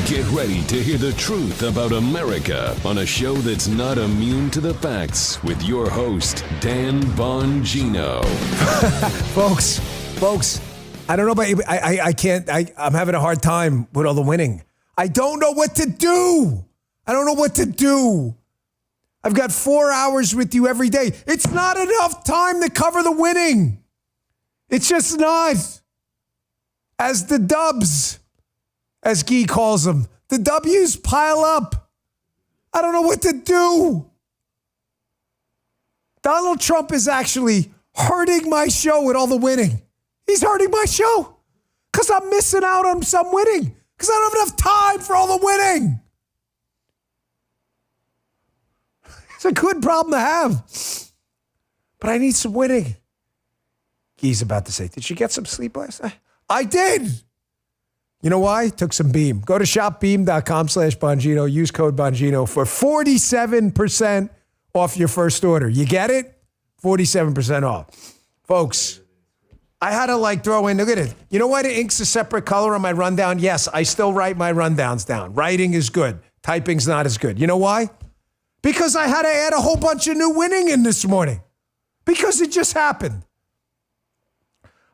Get ready to hear the truth about America on a show that's not immune to the facts with your host, Dan Bongino. Folks, I don't know about you, but I'm having a hard time with all the winning. I don't know what to do. I've got 4 hours with you every day. It's not enough time to cover the winning. It's just not. As the dubs, as Guy calls them, the W's pile up. I don't know what to do. Donald Trump is actually hurting my show with all the winning. He's hurting my show because I'm missing out on some winning because I don't have enough time for all the winning. It's a good problem to have, but I need some winning. Guy's about to say, did you get some sleep last night? I did. You know why? Took some Beam. Go to shopbeam.com/Bongino. Use code Bongino for 47% off your first order. You get it? 47% off. Folks, I had to throw in, look at it. You know why the ink's a separate color on my rundown? Yes, I still write my rundowns down. Writing is good. Typing's not as good. You know why? Because I had to add a whole bunch of new winning in this morning. Because it just happened.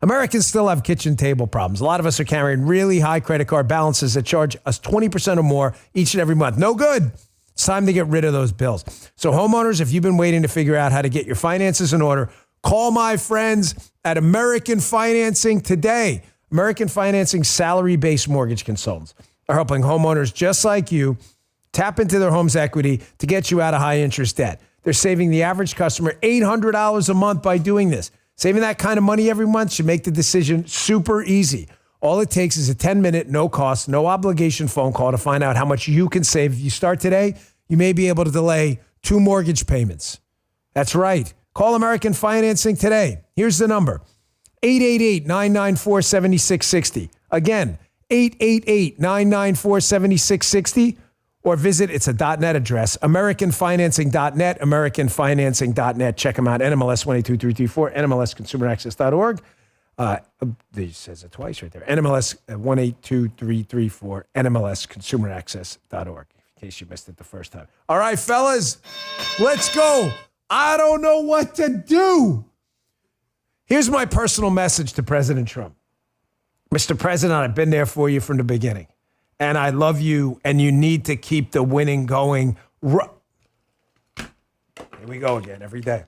Americans still have kitchen table problems. A lot of us are carrying really high credit card balances that charge us 20% or more each and every month. No good. It's time to get rid of those bills. So homeowners, if you've been waiting to figure out how to get your finances in order, call my friends at American Financing today. American Financing salary-based mortgage consultants are helping homeowners just like you tap into their home's equity to get you out of high-interest debt. They're saving the average customer $800 a month by doing this. Saving that kind of money every month should make the decision super easy. All it takes is a 10-minute, no-cost, no-obligation phone call to find out how much you can save. If you start today, you may be able to delay 2 mortgage payments. That's right. Call American Financing today. Here's the number, 888-994-7660. Again, 888-994-7660. Or visit, it's a .net address, AmericanFinancing.net, AmericanFinancing.net. Check them out, NMLS 182334, NMLSConsumerAccess.org. He says it twice right there, NMLS 182334, NMLSConsumerAccess.org, in case you missed it the first time. All right, fellas, let's go. I don't know what to do. Here's my personal message to President Trump. Mr. President, I've been there for you from the beginning. And I love you, and you need to keep the winning going. Here we go again, every day.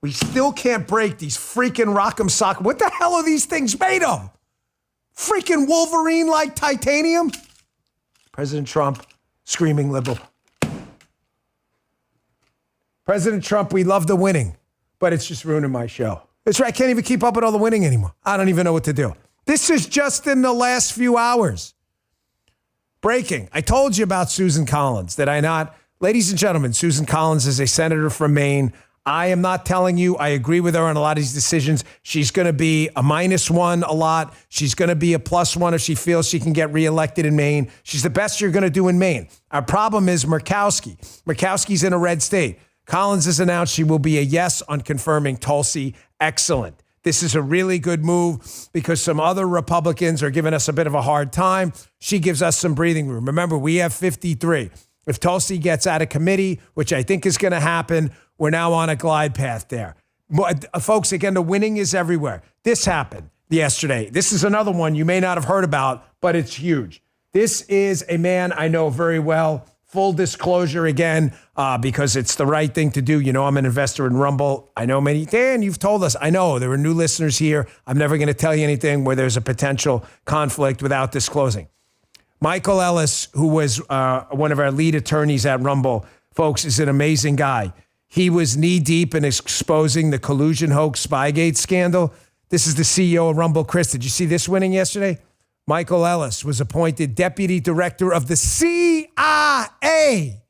We still can't break these freaking Rock'em Sock. What the hell are these things made of? Freaking Wolverine-like titanium? President Trump, screaming liberal. President Trump, we love the winning, but it's just ruining my show. That's right, I can't even keep up with all the winning anymore. I don't even know what to do. This is just in the last few hours. Breaking. I told you about Susan Collins. Did I not? Ladies and gentlemen, Susan Collins is a senator from Maine. I am not telling you I agree with her on a lot of these decisions. She's going to be a -1 a lot. She's going to be a +1 if she feels she can get reelected in Maine. She's the best you're going to do in Maine. Our problem is Murkowski. Murkowski's in a red state. Collins has announced she will be a yes on confirming Tulsi. Excellent. This is a really good move because some other Republicans are giving us a bit of a hard time. She gives us some breathing room. Remember, we have 53. If Tulsi gets out of committee, which I think is going to happen, we're now on a glide path there. Folks, again, the winning is everywhere. This happened yesterday. This is another one you may not have heard about, but it's huge. This is a man I know very well. Full disclosure again, because it's the right thing to do. You know, I'm an investor in Rumble. I know many, Dan, you've told us. I know there are new listeners here. I'm never going to tell you anything where there's a potential conflict without disclosing. Michael Ellis, who was one of our lead attorneys at Rumble, folks, is an amazing guy. He was knee deep in exposing the collusion hoax Spygate scandal. This is the CEO of Rumble. Chris, did you see this winning yesterday? Michael Ellis was appointed deputy director of the CIA.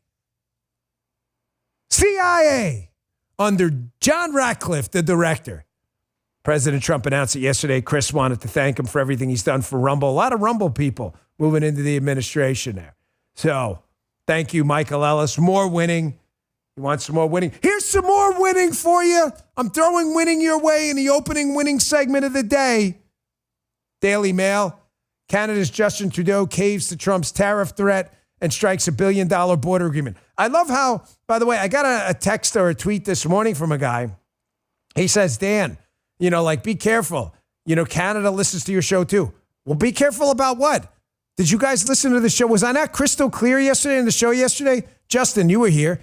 CIA under John Ratcliffe, the director. President Trump announced it yesterday. Chris wanted to thank him for everything he's done for Rumble. A lot of Rumble people moving into the administration there. So thank you, Michael Ellis. More winning. You want some more winning? Here's some more winning for you. I'm throwing winning your way in the opening winning segment of the day. Daily Mail. Canada's Justin Trudeau caves to Trump's tariff threat and strikes $1 billion border agreement. I love how, by the way, I got a text or a tweet this morning from a guy. He says, Dan, be careful. Canada listens to your show too. Well, be careful about what? Did you guys listen to the show? Was I not crystal clear yesterday in the show yesterday? Justin, you were here.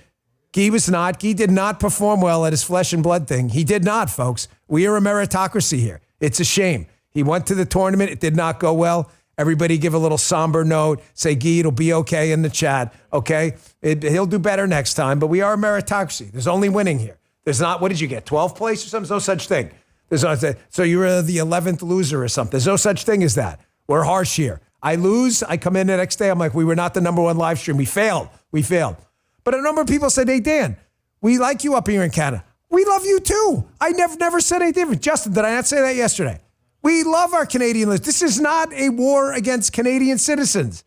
Guy was not. Guy did not perform well at his flesh and blood thing. He did not, folks. We are a meritocracy here. It's a shame. He went to the tournament. It did not go well. Everybody give a little somber note. Say, Guy, it'll be okay in the chat, okay? He'll do better next time, but we are a meritocracy. There's only winning here. There's not, what did you get, 12th place or something? There's no such thing. So you're the 11th loser or something. There's no such thing as that. We're harsh here. I lose. I come in the next day. I'm like, we were not the number one live stream. We failed. But a number of people said, hey, Dan, we like you up here in Canada. We love you too. I never said anything different. Justin, did I not say that yesterday? We love our Canadian listeners. This is not a war against Canadian citizens.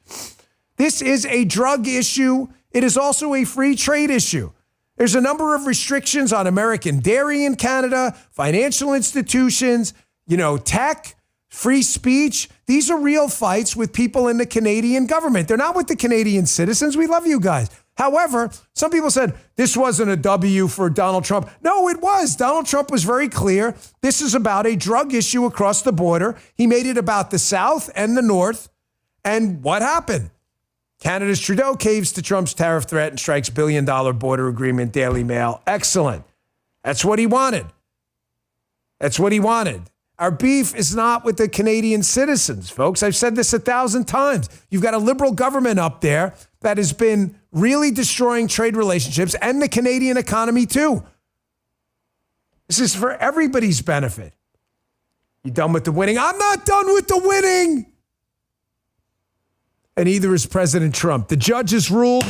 This is a drug issue. It is also a free trade issue. There's a number of restrictions on American dairy in Canada, financial institutions, tech, free speech. These are real fights with people in the Canadian government. They're not with the Canadian citizens. We love you guys. However, some people said this wasn't a W for Donald Trump. No, it was. Donald Trump was very clear. This is about a drug issue across the border. He made it about the South and the North. And what happened? Canada's Trudeau caves to Trump's tariff threat and strikes $1 billion border agreement, Daily Mail. Excellent. That's what he wanted. Our beef is not with the Canadian citizens, folks. I've said this 1,000 times. You've got a liberal government up there that has been really destroying trade relationships and the Canadian economy too. This is for everybody's benefit. You done with the winning? I'm not done with the winning. And either is President Trump. The judges ruled,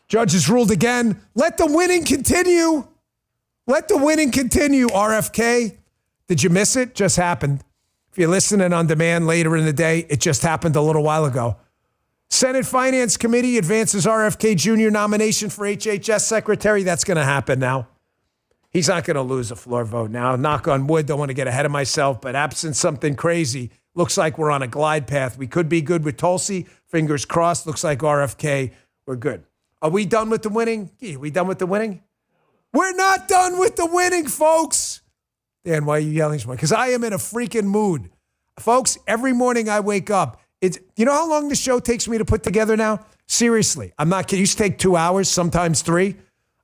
Judges ruled again, let the winning continue. Let the winning continue, RFK. Did you miss it? Just happened. If you're listening on demand later in the day, it just happened a little while ago. Senate Finance Committee advances RFK Jr. nomination for HHS Secretary. That's going to happen now. He's not going to lose a floor vote now. Knock on wood, don't want to get ahead of myself, but absent something crazy, looks like we're on a glide path. We could be good with Tulsi. Fingers crossed. Looks like RFK, we're good. Are we done with the winning? Are we done with the winning? We're not done with the winning, folks. Dan, why are you yelling so much? Because I am in a freaking mood. Folks, every morning I wake up, you know how long the show takes me to put together now? Seriously, I'm not kidding. It used to take 2 hours, sometimes 3.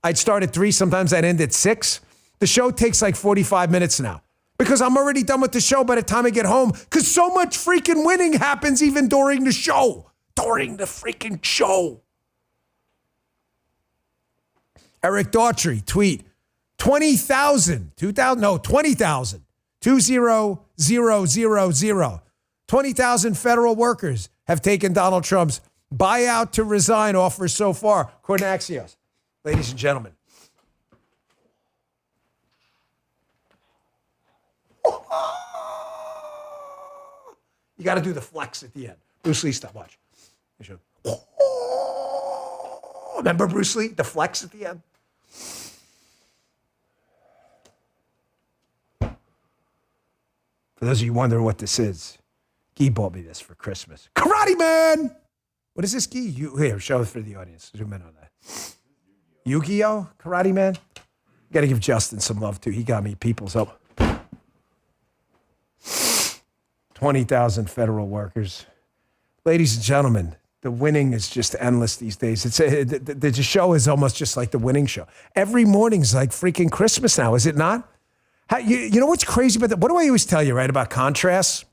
I'd start at 3, sometimes I'd end at 6. The show takes like 45 minutes now because I'm already done with the show by the time I get home because so much freaking winning happens even during the show. During the freaking show. Eric Daughtry, tweet, 20,000, 20,000, 20,000. 20,000 federal workers have taken Donald Trump's buyout to resign offer so far, according to Axios. Ladies and gentlemen. You got to do the flex at the end. Bruce Lee, stop, watch. Remember Bruce Lee, the flex at the end? For those of you wondering what this is, Guy bought me this for Christmas. Karate Man! What is this, Guy? Here, show it for the audience. Zoom in on that. Yu-Gi-Oh! Karate Man? Got to give Justin some love, too. He got me people's up. 20,000 federal workers. Ladies and gentlemen, the winning is just endless these days. The show is almost just like the winning show. Every morning's like freaking Christmas now, is it not? You know what's crazy about that? What do I always tell you, right, about contrasts?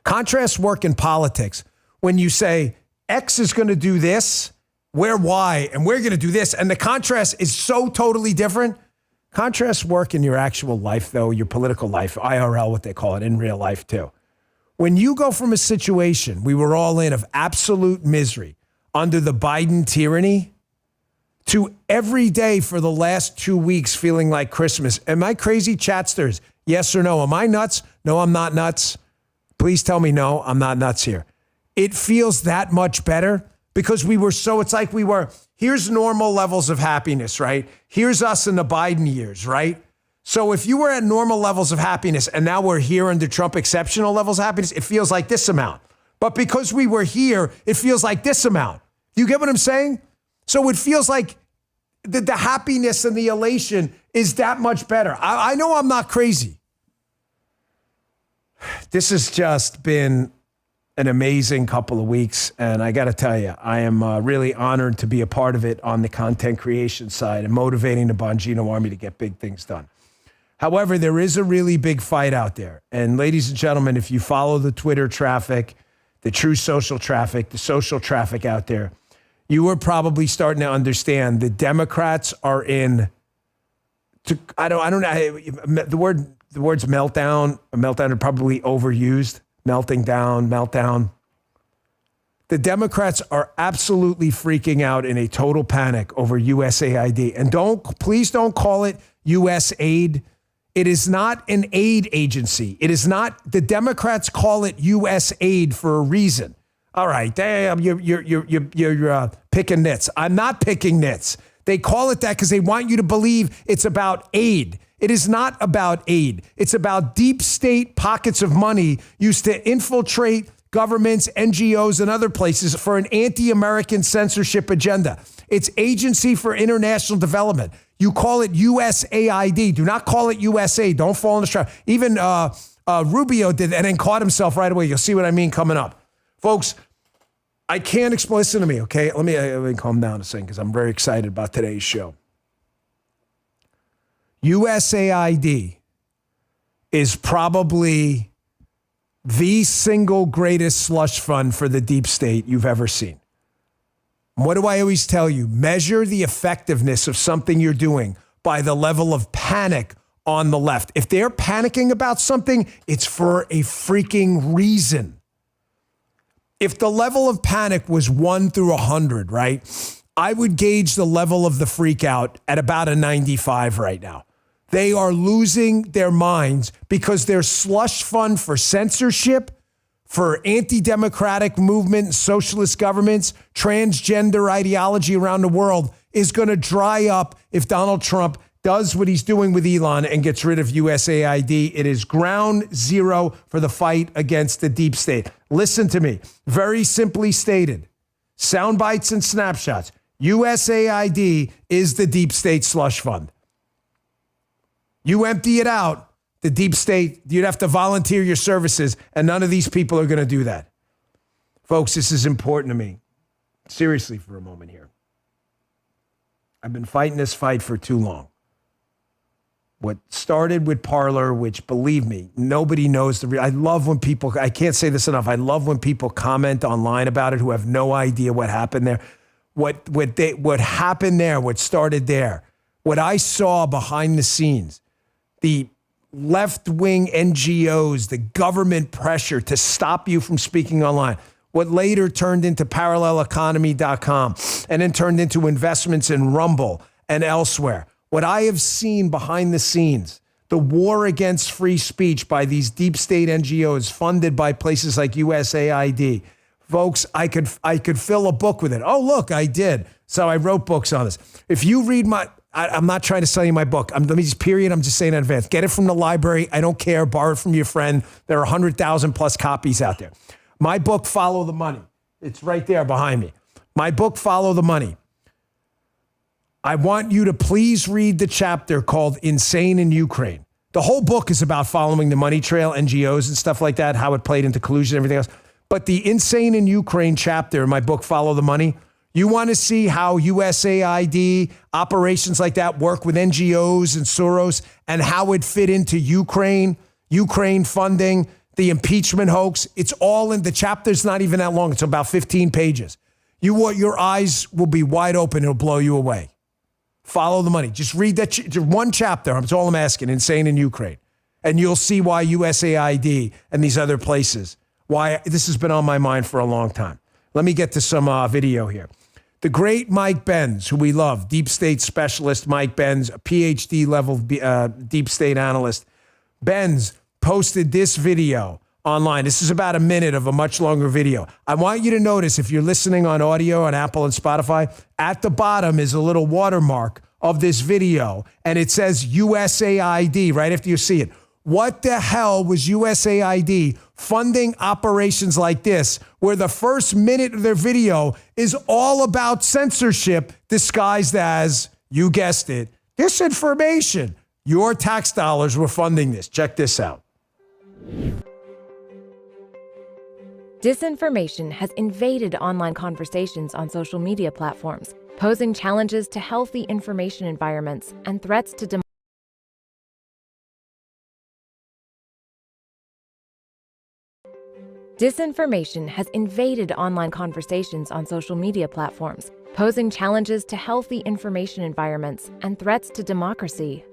Contrasts work in politics. When you say X is going to do this, we're Y, and we're going to do this, and the contrast is so totally different. Contrasts work in your actual life, though, your political life, IRL, what they call it, in real life, too. When you go from a situation we were all in of absolute misery under the Biden tyranny to every day for the last 2 weeks feeling like Christmas. Am I crazy, chatsters? Yes or no? Am I nuts? No, I'm not nuts. Please tell me no, I'm not nuts here. It feels that much better because it's like we were, here's normal levels of happiness, right? Here's us in the Biden years, right? So if you were at normal levels of happiness and now we're here under Trump exceptional levels of happiness, it feels like this amount. But because we were here, it feels like this amount. You get what I'm saying? So it feels like the happiness and the elation is that much better. I know I'm not crazy. This has just been an amazing couple of weeks, and I got to tell you, I am really honored to be a part of it on the content creation side and motivating the Bongino Army to get big things done. However, there is a really big fight out there. And ladies and gentlemen, if you follow the Twitter traffic, the true social traffic, the social traffic out there, you are probably starting to understand the Democrats are in, I don't know, the words meltdown are probably overused. Melting down, meltdown. The Democrats are absolutely freaking out in a total panic over USAID. And please don't call it USAID. It is not an aid agency. It is not, the Democrats call it USAID for a reason. All right, damn, you're picking nits. I'm not picking nits. They call it that because they want you to believe it's about aid. It is not about aid. It's about deep state pockets of money used to infiltrate governments, NGOs, and other places for an anti-American censorship agenda. It's Agency for International Development. You call it USAID. Do not call it USA. Don't fall in the trap. Even Rubio did and then caught himself right away. You'll see what I mean coming up. Folks, I can't explain. Listen to me, okay? Let me calm down a second because I'm very excited about today's show. USAID is probably the single greatest slush fund for the deep state you've ever seen. What do I always tell you? Measure the effectiveness of something you're doing by the level of panic on the left. If they're panicking about something, it's for a freaking reason. If the level of panic was 1 through 100, right, I would gauge the level of the freak out at about a 95 right now. They are losing their minds because their slush fund for censorship, for anti-democratic movement, socialist governments, transgender ideology around the world is going to dry up if Donald Trump does what he's doing with Elon and gets rid of USAID. It is ground zero for the fight against the deep state. Listen to me. Very simply stated, sound bites and snapshots. USAID is the deep state slush fund. You empty it out, the deep state, you'd have to volunteer your services, and none of these people are going to do that. Folks, this is important to me. Seriously for a moment here. I've been fighting this fight for too long. What started with Parler, which, believe me, nobody knows I love when people, I can't say this enough, I love when people comment online about it who have no idea what happened there. What happened there, what started there, what I saw behind the scenes, the left-wing NGOs, the government pressure to stop you from speaking online, what later turned into paralleleconomy.com and then turned into investments in Rumble and elsewhere. What I have seen behind the scenes, the war against free speech by these deep state NGOs funded by places like USAID. Folks, I could fill a book with it. Oh, look, I did. So I wrote books on this. If you read I'm not trying to sell you my book. I'm just saying in advance. Get it from the library. I don't care. Borrow it from your friend. There are 100,000 plus copies out there. My book, Follow the Money. It's right there behind me. My book, Follow the Money. I want you to please read the chapter called Insane in Ukraine. The whole book is about following the money trail, NGOs and stuff like that, how it played into collusion and everything else. But the Insane in Ukraine chapter in my book, Follow the Money, you want to see how USAID, operations like that work with NGOs and Soros and how it fit into Ukraine funding, the impeachment hoax. It's all in the chapter's not even that long. It's about 15 pages. Your eyes will be wide open. It'll blow you away. Follow the Money. Just read that one chapter. That's all I'm asking. Insane in Ukraine. And you'll see why USAID and these other places, why this has been on my mind for a long time. Let me get to some video here. The great Mike Benz, who we love, deep state specialist Mike Benz, a PhD level deep state analyst. Benz posted this video online. This is about a minute of a much longer video. I want you to notice, if you're listening on audio on Apple and Spotify, at the bottom is a little watermark of this video and it says USAID right after you see it. What the hell was USAID funding operations like this, where the first minute of their video is all about censorship disguised as, you guessed it, disinformation? Your tax dollars were funding this. Check this out. Disinformation has invaded online conversations on social media platforms, posing challenges to healthy information environments and threats to Disinformation has invaded online conversations on social media platforms, posing challenges to healthy information environments and threats to democracy.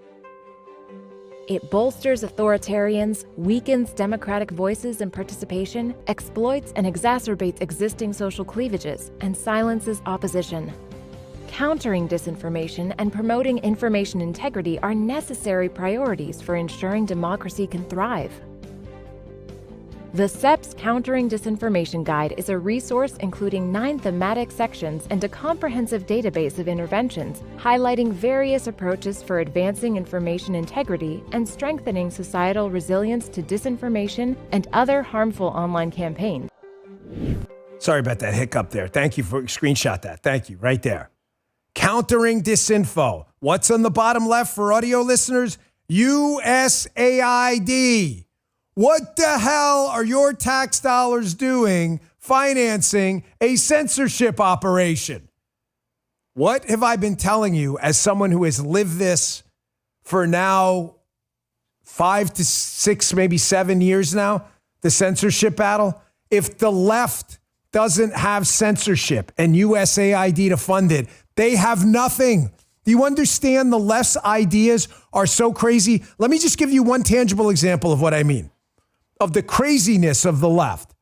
It bolsters authoritarians, weakens democratic voices and participation, exploits and exacerbates existing social cleavages, and silences opposition. Countering disinformation and promoting information integrity are necessary priorities for ensuring democracy can thrive. The CEP's Countering Disinformation Guide is a resource including 9 thematic sections and a comprehensive database of interventions, highlighting various approaches for advancing information integrity and strengthening societal resilience to disinformation and other harmful online campaigns. Sorry about that hiccup there. Thank you for screenshot that. Thank you. Right there. Countering disinfo. What's on the bottom left for audio listeners? USAID. What the hell are your tax dollars doing financing a censorship operation? What have I been telling you as someone who has lived this for now 5 to 6, maybe 7 years now, the censorship battle? If the left doesn't have censorship and USAID to fund it, they have nothing. Do you understand the left's ideas are so crazy? Let me just give you one tangible example of what I mean, of the craziness of the left.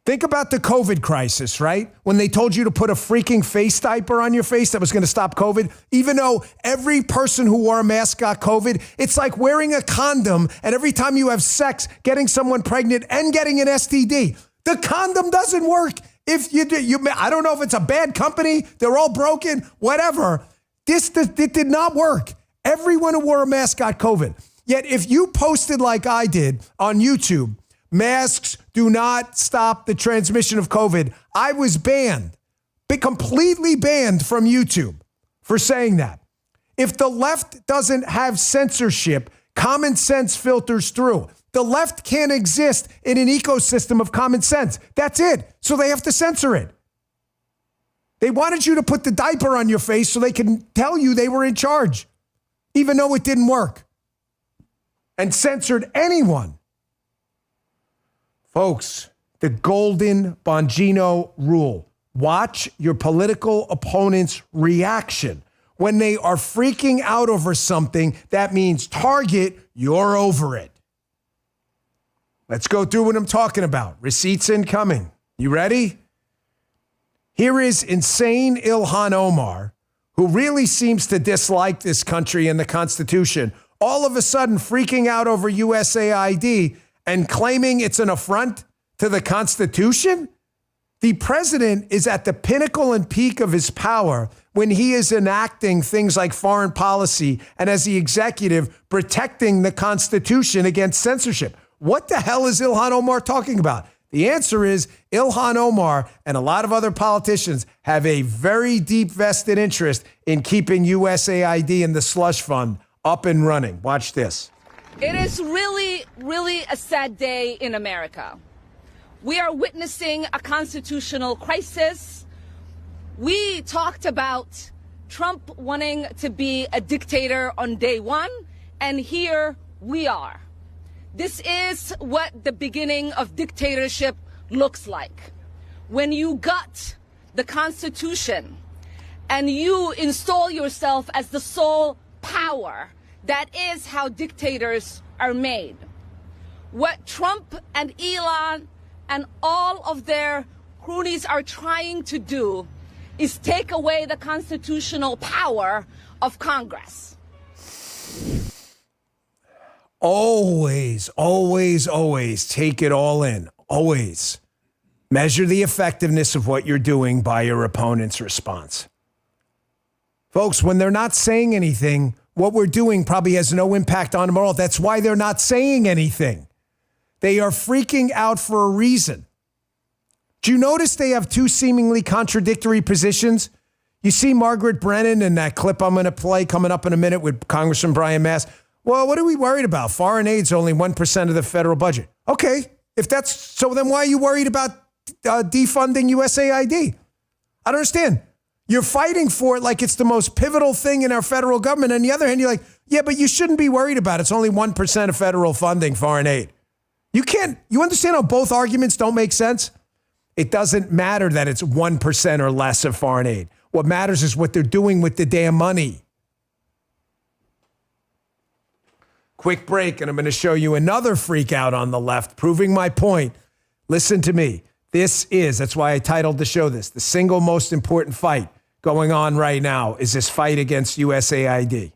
Think about the COVID crisis, right? When they told you to put a freaking face diaper on your face that was going to stop COVID, even though every person who wore a mask got COVID. It's like wearing a condom and every time you have sex, getting someone pregnant and getting an STD. The condom doesn't work. If you do, I don't know if it's a bad company, they're all broken, whatever. It did not work. Everyone who wore a mask got COVID. Yet if you posted like I did on YouTube, masks do not stop the transmission of COVID, I was banned, completely banned from YouTube for saying that. If the left doesn't have censorship, common sense filters through. The left can't exist in an ecosystem of common sense. That's it. So they have to censor it. They wanted you to put the diaper on your face so they can tell you they were in charge, even though it didn't work, and censored anyone. Folks, the golden Bongino rule. Watch your political opponent's reaction. When they are freaking out over something, that means target, you're over it. Let's go through what I'm talking about. Receipts incoming. You ready? Here is insane Ilhan Omar, who really seems to dislike this country and the Constitution, all of a sudden freaking out over USAID and claiming it's an affront to the Constitution? The president is at the pinnacle and peak of his power when he is enacting things like foreign policy and as the executive protecting the Constitution against censorship. What the hell is Ilhan Omar talking about? The answer is Ilhan Omar and a lot of other politicians have a very deep vested interest in keeping USAID and the slush fund up and running. Watch this. It is really, really a sad day in America. We are witnessing a constitutional crisis. We talked about Trump wanting to be a dictator on day one, and here we are. This is what the beginning of dictatorship looks like. When you gut the Constitution and you install yourself as the sole power, that is how dictators are made. What Trump and Elon and all of their cronies are trying to do is take away the constitutional power of Congress. Always, always, always take it all in. Always. Measure the effectiveness of what you're doing by your opponent's response. Folks, when they're not saying anything, what we're doing probably has no impact on them at all. That's why they're not saying anything. They are freaking out for a reason. Do you notice they have two seemingly contradictory positions? You see Margaret Brennan in that clip I'm going to play coming up in a minute with Congressman Brian Mast. Well, what are we worried about? Foreign aid's only 1% of the federal budget. Okay, if that's so, then why are you worried about defunding USAID? I don't understand. You're fighting for it like it's the most pivotal thing in our federal government. On the other hand, you're like, yeah, but you shouldn't be worried about it. It's only 1% of federal funding, foreign aid. You understand how both arguments don't make sense? It doesn't matter that it's 1% or less of foreign aid. What matters is what they're doing with the damn money. Quick break, and I'm going to show you another freak out on the left, proving my point. Listen to me. That's why I titled the show this. The single most important fight going on right now is this fight against USAID.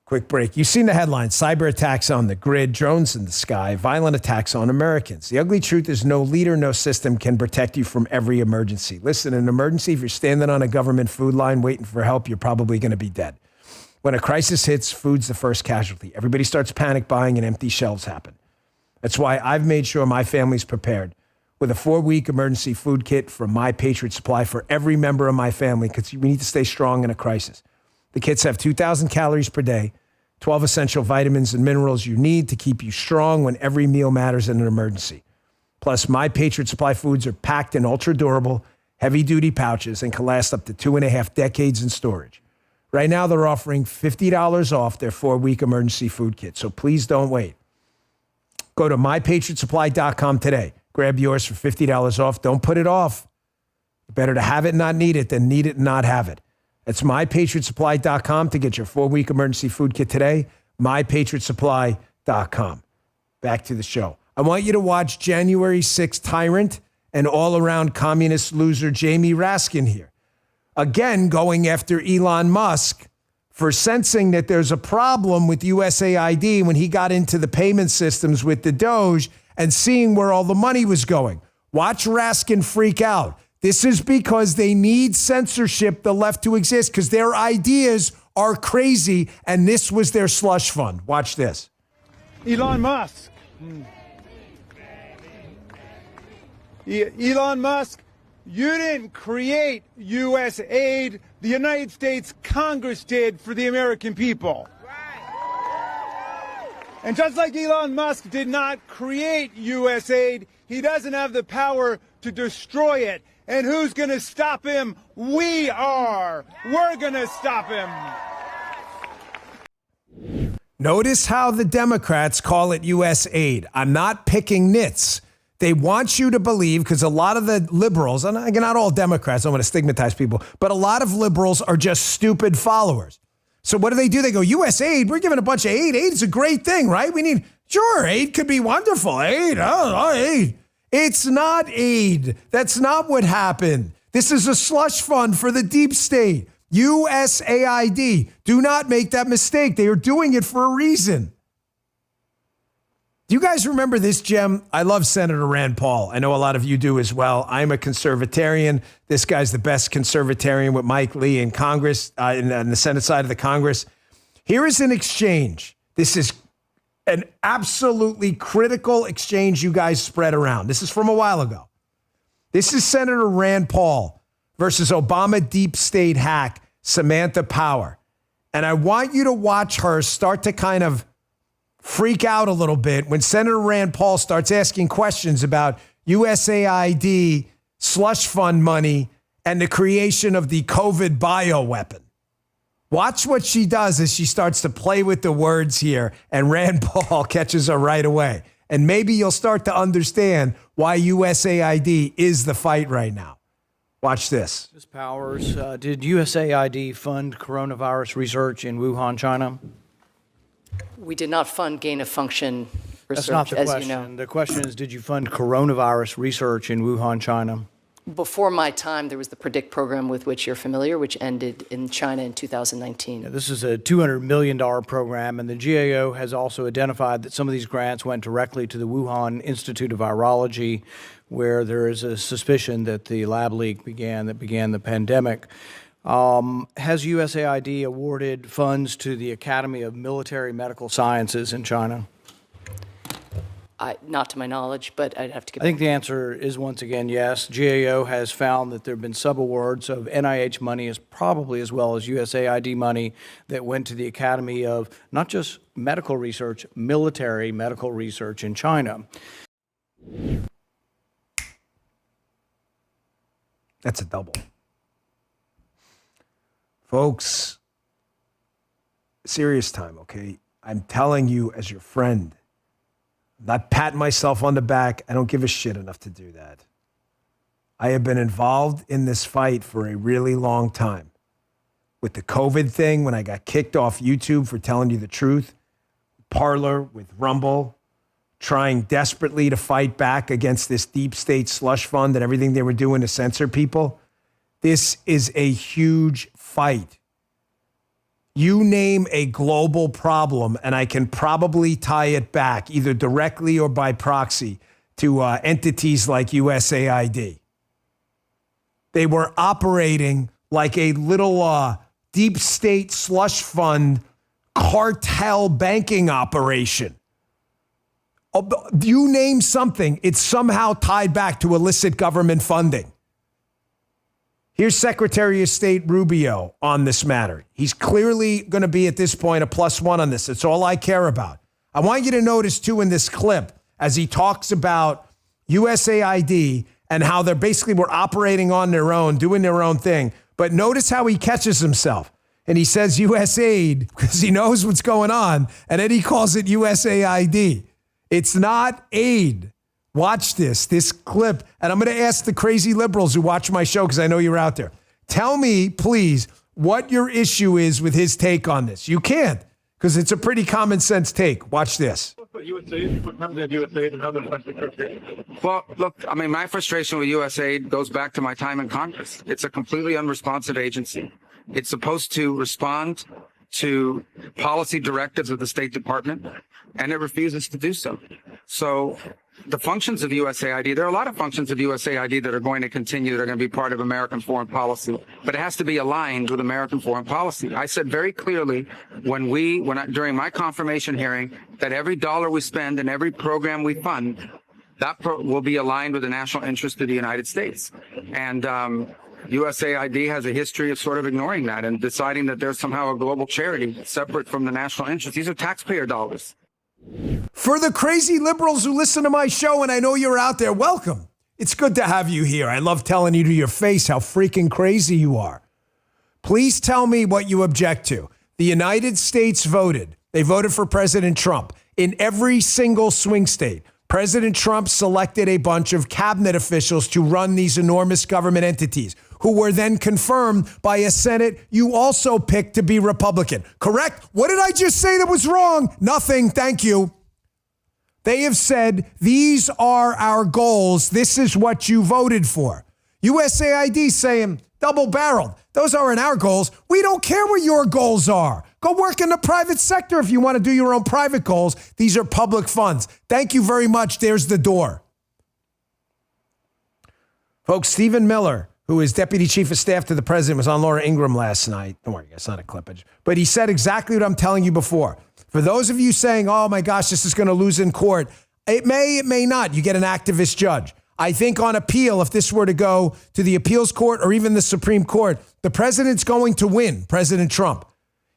Quick break. You've seen the headlines: cyber attacks on the grid, drones in the sky, violent attacks on Americans. The ugly truth is no leader, no system can protect you from every emergency. Listen, in an emergency, if you're standing on a government food line waiting for help, you're probably going to be dead. When a crisis hits, food's the first casualty. Everybody starts panic buying and empty shelves happen. That's why I've made sure my family's prepared with a 4-week emergency food kit from My Patriot Supply for every member of my family, because we need to stay strong in a crisis. The kits have 2,000 calories per day, 12 essential vitamins and minerals you need to keep you strong when every meal matters in an emergency. Plus, My Patriot Supply foods are packed in ultra-durable, heavy-duty pouches and can last up to 2.5 decades in storage. Right now, they're offering $50 off their 4-week emergency food kit, so please don't wait. Go to MyPatriotSupply.com today. Grab yours for $50 off. Don't put it off. Better to have it and not need it than need it and not have it. That's MyPatriotSupply.com to get your 4-week emergency food kit today. MyPatriotSupply.com. Back to the show. I want you to watch January 6th tyrant and all-around communist loser Jamie Raskin here. Again, going after Elon Musk for sensing that there's a problem with USAID when he got into the payment systems with the Doge and seeing where all the money was going. Watch Raskin freak out. This is because they need censorship, the left, to exist, because their ideas are crazy, and this was their slush fund. Watch this. Elon Musk. Elon Musk, you didn't create U.S. aid. The United States Congress did for the American people. And just like Elon Musk did not create U.S. aid, he doesn't have the power to destroy it. And who's going to stop him? We are. We're going to stop him. Notice how the Democrats call it U.S. aid. I'm not picking nits. They want you to believe, because a lot of the liberals, and again, not all Democrats, I don't want to stigmatize people, but a lot of liberals are just stupid followers. So what do? They go, U.S. aid, we're giving a bunch of aid. Aid is a great thing, right? Sure, aid could be wonderful. Aid. It's not aid. That's not what happened. This is a slush fund for the deep state. USAID. Do not make that mistake. They are doing it for a reason. Do you guys remember this gem? I love Senator Rand Paul. I know a lot of you do as well. I'm a conservatarian. This guy's the best conservatarian with Mike Lee in Congress, in the Senate side of the Congress. Here is an exchange. This is an absolutely critical exchange you guys spread around. This is from a while ago. This is Senator Rand Paul versus Obama deep state hack Samantha Power. And I want you to watch her start to kind of freak out a little bit when Senator Rand Paul starts asking questions about USAID slush fund money and the creation of the COVID bioweapon. Watch what she does as she starts to play with the words here, and Rand Paul catches her right away. And maybe you'll start to understand why USAID is the fight right now. Watch this. Ms. Powers, did USAID fund coronavirus research in Wuhan, China? We did not fund gain-of-function research, That's not the as question. you know. The question is, did you fund coronavirus research in Wuhan, China? Before my time, there was the PREDICT program with which you're familiar, which ended in China in 2019. This is a $200 million program, and the GAO has also identified that some of these grants went directly to the Wuhan Institute of Virology, where there is a suspicion that the lab leak began the pandemic. Has USAID awarded funds to the Academy of Military Medical Sciences in China? Not to my knowledge, but I'd have to get I think the answer is once again yes. GAO has found that there have been subawards of NIH money, as probably as well as USAID money, that went to the Academy of not just medical research, military medical research in China. That's a double. Folks, serious time, okay? I'm telling you as your friend, I'm not patting myself on the back. I don't give a shit enough to do that. I have been involved in this fight for a really long time. With the COVID thing, when I got kicked off YouTube for telling you the truth, Parler, with Rumble, trying desperately to fight back against this deep state slush fund and everything they were doing to censor people. This is a huge fight. You name a global problem, and I can probably tie it back, either directly or by proxy, to entities like USAID. They were operating like a little deep state slush fund cartel banking operation. You name something, it's somehow tied back to illicit government funding. Here's Secretary of State Rubio on this matter. He's clearly going to be, at this point, a +1 on this. It's all I care about. I want you to notice, too, in this clip, as he talks about USAID and how they basically were operating on their own, doing their own thing. But notice how he catches himself. And he says USAID because he knows what's going on. And then he calls it USAID. It's not aid. Watch this clip, and I'm going to ask the crazy liberals who watch my show because I know you're out there. Tell me, please, what your issue is with his take on this. You can't, because it's a pretty common sense take. Watch this. Well, look, I mean, my frustration with USAID goes back to my time in Congress. It's a completely unresponsive agency. It's supposed to respond to policy directives of the State Department, and it refuses to do so. So the functions of USAID, there are a lot of functions of USAID that are going to continue, that are going to be part of American foreign policy, but it has to be aligned with American foreign policy. I said very clearly during my confirmation hearing that every dollar we spend and every program we fund, will be aligned with the national interest of the United States. And USAID has a history of sort of ignoring that and deciding that there's somehow a global charity separate from the national interest. These are taxpayer dollars. For the crazy liberals who listen to my show, and I know you're out there, welcome. It's good to have you here. I love telling you to your face how freaking crazy you are. Please tell me what you object to. The United States voted. They voted for President Trump. In every single swing state, President Trump selected a bunch of cabinet officials to run these enormous government entities, who were then confirmed by a Senate you also picked to be Republican. Correct? What did I just say that was wrong? Nothing. Thank you. They have said, these are our goals. This is what you voted for. USAID saying, double-barreled. Those aren't our goals. We don't care what your goals are. Go work in the private sector if you want to do your own private goals. These are public funds. Thank you very much. There's the door. Folks, Stephen Miller, who is Deputy Chief of Staff to the President, was on Laura Ingraham last night. Don't worry, it's not a clippage. But he said exactly what I'm telling you before. For those of you saying, oh my gosh, this is going to lose in court, it may not. You get an activist judge. I think on appeal, if this were to go to the appeals court or even the Supreme Court, the president's going to win, President Trump.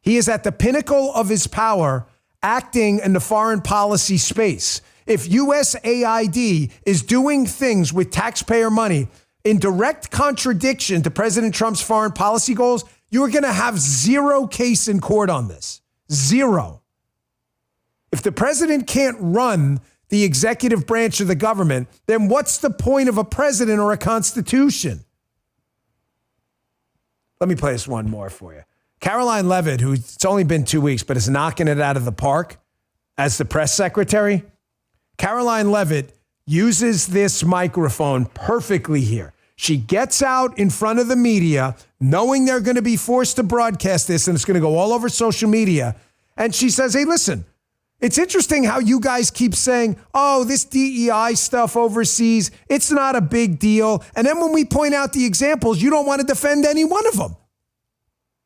He is at the pinnacle of his power acting in the foreign policy space. If USAID is doing things with taxpayer money in direct contradiction to President Trump's foreign policy goals, you are going to have zero case in court on this. Zero. If the president can't run the executive branch of the government, then what's the point of a president or a constitution? Let me play this one more for you. Caroline Leavitt, who it's only been 2 weeks, but is knocking it out of the park as the press secretary. Caroline Leavitt uses this microphone perfectly here. She gets out in front of the media, knowing they're going to be forced to broadcast this, and it's going to go all over social media. And she says, hey, listen, it's interesting how you guys keep saying, oh, this DEI stuff overseas, it's not a big deal. And then when we point out the examples, you don't want to defend any one of them.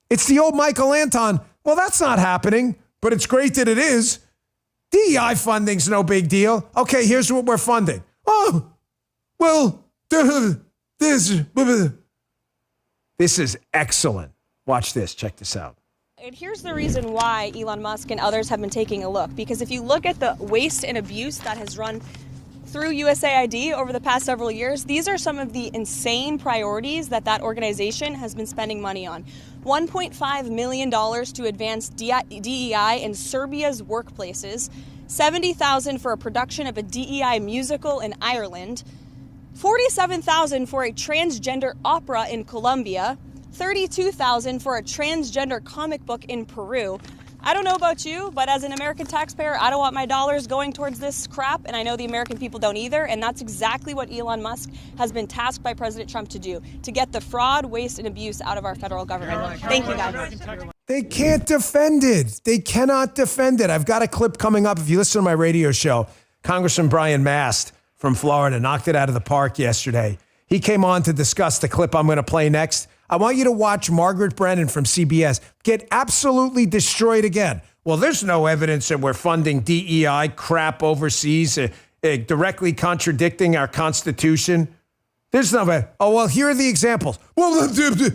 It's the old Michael Anton. Well, that's not happening, but it's great that it is. DEI funding's no big deal. Okay, here's what we're funding. Oh, well, this is excellent. Watch this. Check this out. And here's the reason why Elon Musk and others have been taking a look. Because if you look at the waste and abuse that has run through USAID over the past several years, these are some of the insane priorities that organization has been spending money on. $1.5 million to advance DEI in Serbia's workplaces, $70,000 for a production of a DEI musical in Ireland, $47,000 for a transgender opera in Colombia, $32,000 for a transgender comic book in Peru. I don't know about you, but as an American taxpayer, I don't want my dollars going towards this crap, and I know the American people don't either, and that's exactly what Elon Musk has been tasked by President Trump to do, to get the fraud, waste, and abuse out of our federal government. Thank you, guys. They can't defend it. They cannot defend it. I've got a clip coming up. If you listen to my radio show, Congressman Brian Mast from Florida knocked it out of the park yesterday. He came on to discuss the clip I'm going to play next. I want you to watch Margaret Brennan from CBS get absolutely destroyed again. Well, there's no evidence that we're funding DEI crap overseas, directly contradicting our Constitution. There's no. Oh, well, here are the examples. Well, this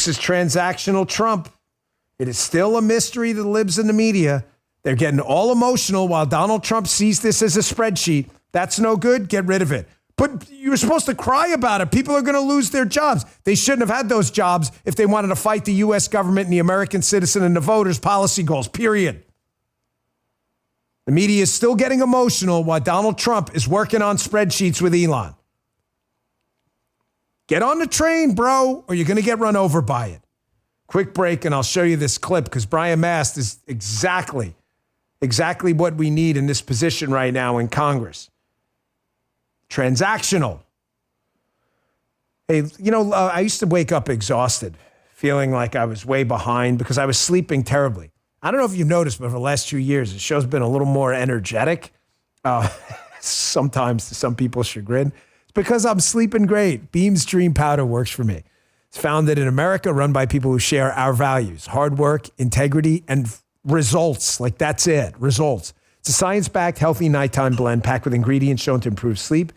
is transactional Trump. It is still a mystery that lives in the media. They're getting all emotional while Donald Trump sees this as a spreadsheet. That's no good. Get rid of it. But you were supposed to cry about it. People are going to lose their jobs. They shouldn't have had those jobs if they wanted to fight the U.S. government and the American citizen and the voters' policy goals, period. The media is still getting emotional while Donald Trump is working on spreadsheets with Elon. Get on the train, bro, or you're going to get run over by it. Quick break, and I'll show you this clip because Brian Mast is exactly what we need in this position right now in Congress. Transactional. Hey, I used to wake up exhausted, feeling like I was way behind because I was sleeping terribly. I don't know if you've noticed, but for the last 2 years, the show's been a little more energetic. Sometimes to some people's chagrin. It's because I'm sleeping great. Beam's Dream Powder works for me. It's founded in America, run by people who share our values, hard work, integrity, and results. Like, that's it, results. It's a science-backed, healthy nighttime blend packed with ingredients shown to improve sleep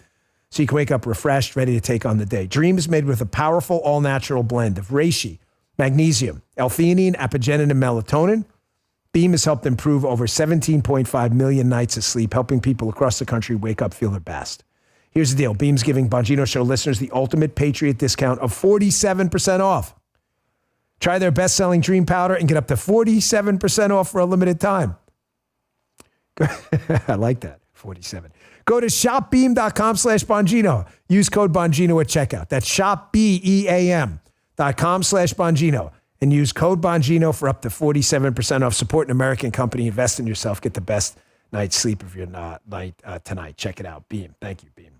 so you can wake up refreshed, ready to take on the day. Dream is made with a powerful, all-natural blend of reishi, magnesium, L-theanine, apigenin, and melatonin. Beam has helped improve over 17.5 million nights of sleep, helping people across the country wake up, feel their best. Here's the deal. Beam's giving Bongino Show listeners the ultimate Patriot discount of 47% off. Try their best-selling Dream Powder and get up to 47% off for a limited time. I like that, 47. Go to shopbeam.com/Bongino. Use code Bongino at checkout. That's shopbeam.com/Bongino. And use code Bongino for up to 47% off. Support an American company. Invest in yourself. Get the best night's sleep of your night tonight. Check it out. Beam. Thank you, Beam.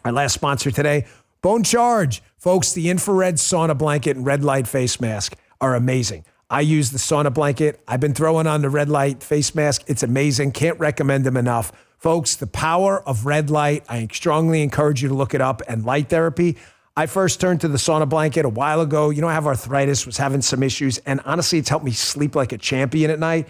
Our last sponsor today, Bone Charge. Folks, the infrared sauna blanket and red light face mask are amazing. I use the sauna blanket. I've been throwing on the red light face mask. It's amazing. Can't recommend them enough. Folks, the power of red light. I strongly encourage you to look it up. And light therapy. I first turned to the sauna blanket a while ago. I have arthritis, was having some issues. And honestly, it's helped me sleep like a champion at night.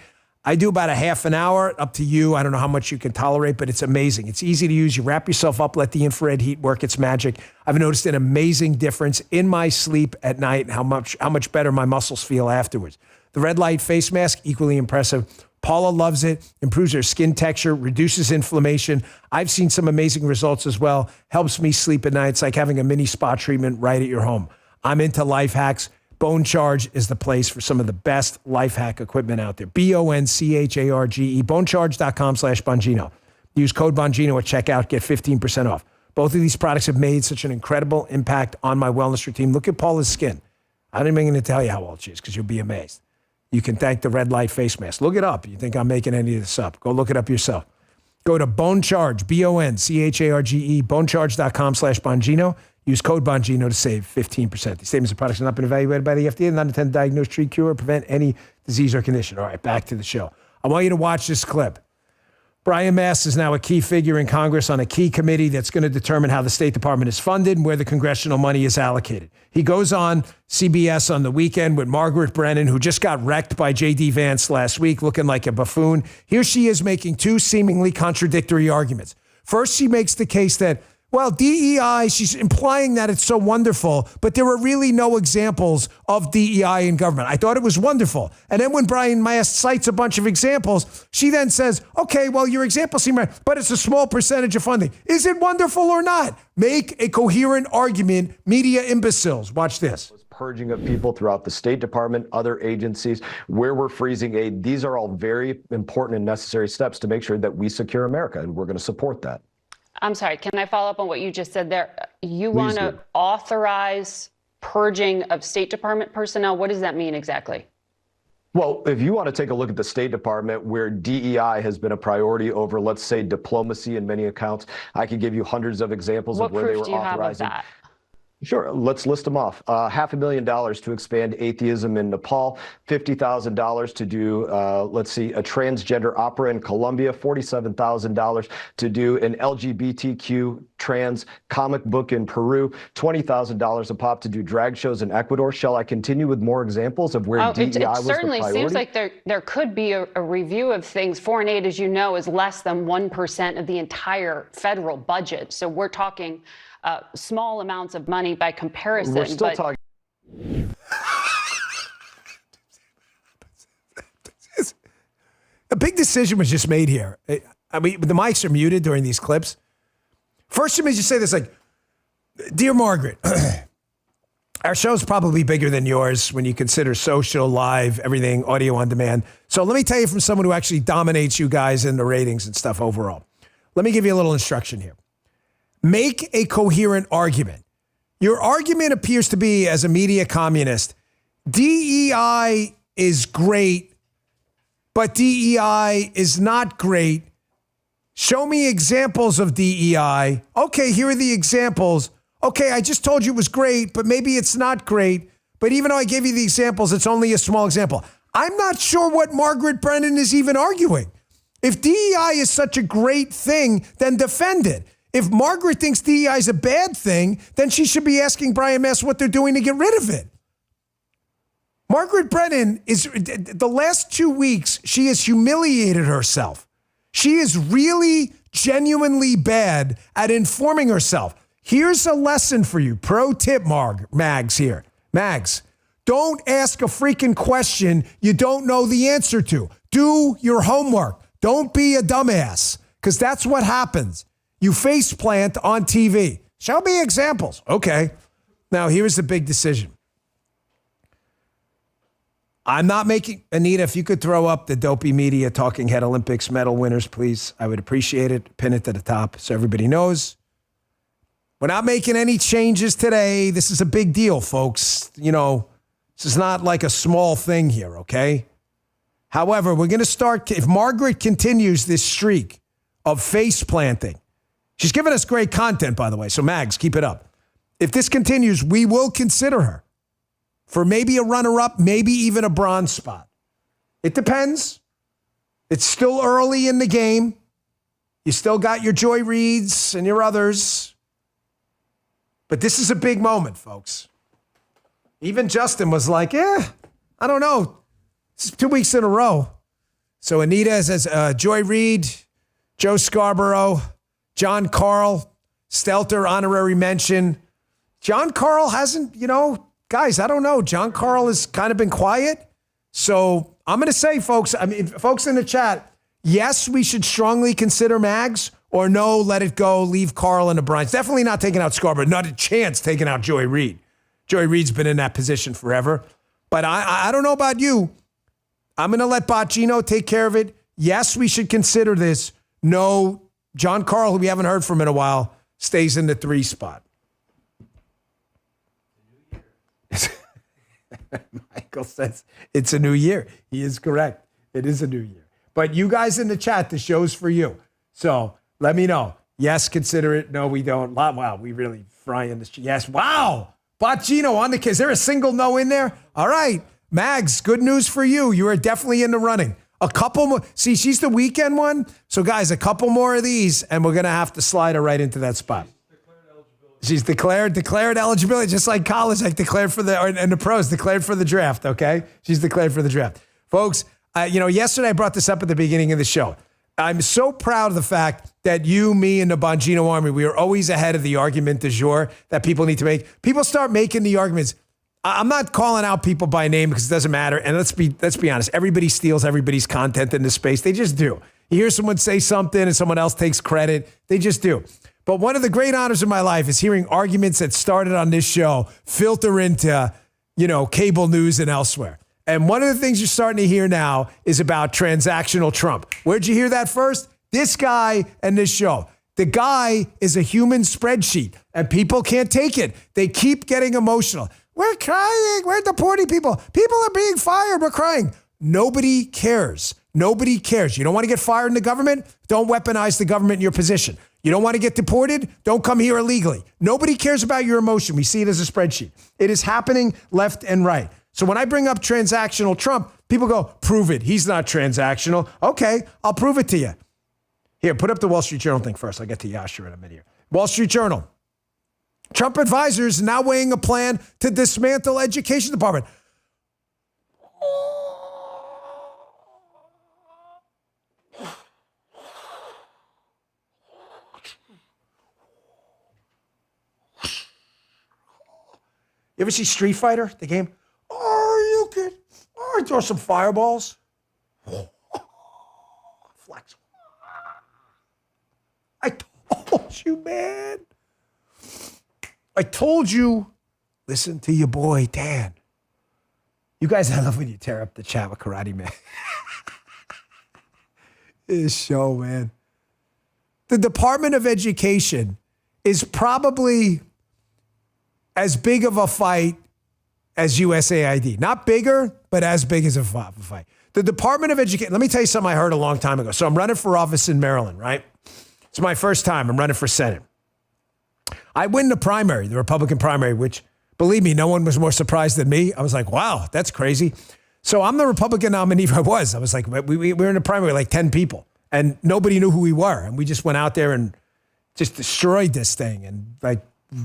I do about a half an hour, up to you. I don't know how much you can tolerate, but it's amazing. It's easy to use. You wrap yourself up, let the infrared heat work its magic. I've noticed an amazing difference in my sleep at night and how much better my muscles feel afterwards. The red light face mask, equally impressive. Paula loves it, improves her skin texture, reduces inflammation. I've seen some amazing results as well. Helps me sleep at night. It's like having a mini spa treatment right at your home. I'm into life hacks. Bone Charge is the place for some of the best life hack equipment out there. BONCHARGE, bonecharge.com/Bongino. Use code Bongino at checkout, get 15% off. Both of these products have made such an incredible impact on my wellness routine. Look at Paula's skin. I'm not even going to tell you how old she is because you'll be amazed. You can thank the red light face mask. Look it up. You think I'm making any of this up. Go look it up yourself. Go to Bone Charge, BONCHARGE, bonecharge.com/Bongino. Use code Bongino to save 15%. These statements and products have not been evaluated by the FDA and not intended to diagnose, treat, cure, or prevent any disease or condition. All right, back to the show. I want you to watch this clip. Brian Mast is now a key figure in Congress on a key committee that's going to determine how the State Department is funded and where the congressional money is allocated. He goes on CBS on the weekend with Margaret Brennan, who just got wrecked by J.D. Vance last week, looking like a buffoon. Here she is making two seemingly contradictory arguments. First, she makes the case that, well, DEI, she's implying that it's so wonderful, but there are really no examples of DEI in government. I thought it was wonderful. And then when Brian Mast cites a bunch of examples, she then says, okay, well, your examples seem right, but it's a small percentage of funding. Is it wonderful or not? Make a coherent argument, media imbeciles. Watch this. Purging of people throughout the State Department, other agencies, where we're freezing aid. These are all very important and necessary steps to make sure that we secure America, and we're going to support that. I'm sorry, can I follow up on what you just said there? You want to authorize purging of State Department personnel? What does that mean exactly? Well, if you want to take a look at the State Department, where DEI has been a priority over, let's say, diplomacy in many accounts, I could give you hundreds of examples of where they were authorizing. What proof do you have of that? Sure. Let's list them off. $500,000 to expand atheism in Nepal, $50,000 to do, let's see, a transgender opera in Colombia, $47,000 to do an LGBTQ trans comic book in Peru, $20,000 a pop to do drag shows in Ecuador. Shall I continue with more examples of where DEI was the priority? It certainly seems like there could be a review of things. Foreign aid, as you know, is less than 1% of the entire federal budget. So we're talking small amounts of money by comparison. We're still talking. A big decision was just made here. I mean, the mics are muted during these clips. First, let me just say this, like, dear Margaret, our show's probably bigger than yours when you consider social, live, everything, audio on demand. So let me tell you from someone who actually dominates you guys in the ratings and stuff overall. Let me give you a little instruction here. Make a coherent argument. Your argument appears to be, as a media communist, DEI is great, but DEI is not great. Show me examples of DEI. Okay, here are the examples. Okay, I just told you it was great, but maybe it's not great. But even though I gave you the examples, it's only a small example. I'm not sure what Margaret Brennan is even arguing. If DEI is such a great thing, then defend it. If Margaret thinks DEI is a bad thing, then she should be asking Brian Mast what they're doing to get rid of it. Margaret Brennan is, the last 2 weeks, she has humiliated herself. She is really genuinely bad at informing herself. Here's a lesson for you. Pro tip, Mags here. Mags, don't ask a freaking question you don't know the answer to. Do your homework. Don't be a dumbass, because that's what happens. You face plant on TV. Show me examples. Okay. Now, here's the big decision. I'm not making, Anita, if you could throw up the Dopey Media Talking Head Olympics medal winners, please. I would appreciate it. Pin it to the top so everybody knows. We're not making any changes today. This is a big deal, folks. You know, this is not like a small thing here, okay? However, we're going to start, if Margaret continues this streak of face planting, she's given us great content, by the way, so Mags, keep it up. If this continues, we will consider her for maybe a runner-up, maybe even a bronze spot. It depends. It's still early in the game. You still got your Joy Reids and your others. But this is a big moment, folks. Even Justin was like, I don't know. This is 2 weeks in a row. So Anita says Joy Reid, Joe Scarborough, John Carl, Stelter, honorary mention. John Carl hasn't, guys, I don't know. John Carl has kind of been quiet. So I'm going to say, folks in the chat, yes, we should strongly consider Mags, or no, let it go, leave Carl and the Bryants. Definitely not taking out Scarborough. Not a chance taking out Joy Reid. Joy Reid's been in that position forever. But I don't know about you. I'm going to let Bocchino take care of it. Yes, we should consider this. No, John Carl, who we haven't heard from in a while, stays in the 3 spot. Michael says it's a new year. He is correct. It is a new year. But you guys in the chat, the show's for you. So let me know. Yes, consider it. No, we don't. Wow, we really fry in this. Yes, wow. Bocchino on the case. Is there a single no in there? All right. Mags, good news for you. You are definitely in the running. A couple more. See, she's the weekend one. So, guys, a couple more of these, and we're going to have to slide her right into that spot. She's declared eligibility, just like college, like declared for and the pros, declared for the draft, okay? She's declared for the draft. Folks, yesterday I brought this up at the beginning of the show. I'm so proud of the fact that you, me, and the Bongino Army, we are always ahead of the argument du jour that people need to make. People start making the arguments. I'm not calling out people by name because it doesn't matter. And let's be honest. Everybody steals everybody's content in this space. They just do. You hear someone say something and someone else takes credit. They just do. But one of the great honors of my life is hearing arguments that started on this show filter into, cable news and elsewhere. And one of the things you're starting to hear now is about transactional Trump. Where'd you hear that first? This guy and this show. The guy is a human spreadsheet, and people can't take it. They keep getting emotional. We're crying. We're deporting people. People are being fired. We're crying. Nobody cares. Nobody cares. You don't want to get fired in the government? Don't weaponize the government in your position. You don't want to get deported? Don't come here illegally. Nobody cares about your emotion. We see it as a spreadsheet. It is happening left and right. So when I bring up transactional Trump, people go, prove it. He's not transactional. Okay, I'll prove it to you. Here, put up the Wall Street Journal thing first. I'll get to Yashar in a minute here. Wall Street Journal. Trump advisors now weighing a plan to dismantle education department. You ever see Street Fighter, the game? Oh, you can throw some fireballs. Flex. I told you, man. I told you. Listen to your boy, Dan. You guys, I love when you tear up the chat with Karate Man. This show, man. The Department of Education is probably as big of a fight as USAID. Not bigger, but as big as a fight. The Department of Education, let me tell you something I heard a long time ago. So I'm running for office in Maryland, right? It's my first time. I'm running for Senate. I win the primary, the Republican primary, which, believe me, no one was more surprised than me. I was like, wow, that's crazy. So I'm the Republican nominee. I was like, we were in the primary, like 10 people, and nobody knew who we were. And we just went out there and just destroyed this thing and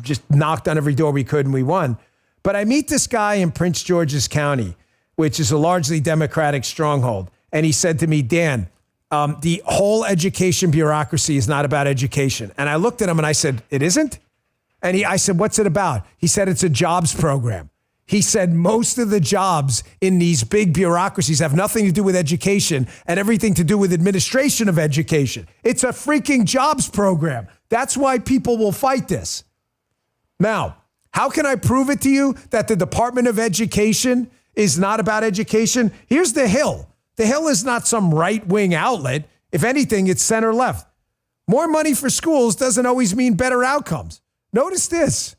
just knocked on every door we could, and we won. But I meet this guy in Prince George's County, which is a largely Democratic stronghold. And he said to me, Dan, the whole education bureaucracy is not about education. And I looked at him and I said, it isn't? And I said, what's it about? He said, it's a jobs program. He said, most of the jobs in these big bureaucracies have nothing to do with education and everything to do with administration of education. It's a freaking jobs program. That's why people will fight this. Now, how can I prove it to you that the Department of Education is not about education? Here's The Hill. The Hill is not some right-wing outlet. If anything, it's center-left. More money for schools doesn't always mean better outcomes. Notice this.